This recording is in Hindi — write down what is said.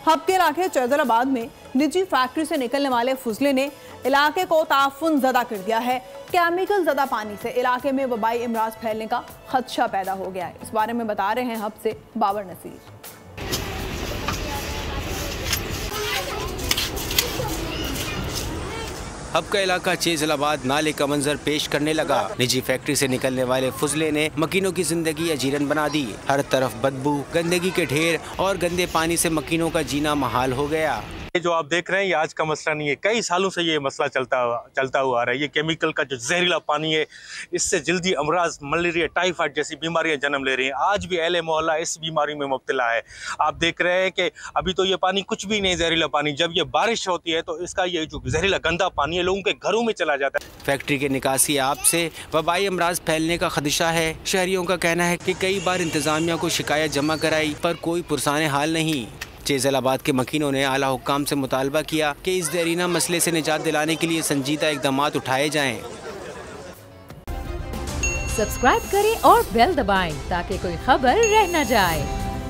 हब के इलाके चैदराबाद में निजी फैक्ट्री से निकलने वाले फुजले ने इलाके को ताफुन ज़दा कर दिया है। केमिकल ज़दा पानी से इलाके में वबाई इमराज फैलने का खदशा पैदा हो गया है। इस बारे में बता रहे हैं हब से बाबर नसीर। हब का इलाका चैदराबाद नाले का मंजर पेश करने लगा। निजी फैक्ट्री से निकलने वाले फुजले ने मकीनों की जिंदगी अजीरन बना दी। हर तरफ बदबू, गंदगी के ढेर और गंदे पानी से मकीनों का जीना महाल हो गया। ये जो आप देख रहे हैं ये आज का मसला नहीं है, कई सालों से ये मसला चलता हुआ आ रहा है। ये केमिकल का जो जहरीला पानी है, इससे जल्दी अमराज, मलेरिया, टाइफाइड जैसी बीमारियां जन्म ले रही हैं। आज भी अहले मोहल्ला इस बीमारी में मुब्तला है। आप देख रहे हैं कि अभी तो ये पानी कुछ भी नहीं जहरीला पानी, जब ये बारिश होती है तो इसका ये जो जहरीला गंदा पानी है लोगों के घरों में चला जाता है। फैक्ट्री के निकासी आप से वबाई अमराज फैलने का खदशा है। शहरियों का कहना है कि कई बार इंतजामिया को शिकायत जमा कराई पर कोई पुरसाने हाल नहीं। चैदराबाद के मकीनों ने आला हुक्काम से मुतालबा किया कि इस देरीना मसले से निजात दिलाने के लिए संजीदा इक़दामात उठाए जाएं। सब्सक्राइब करें और बेल दबाएं ताकि कोई खबर रह न जाए।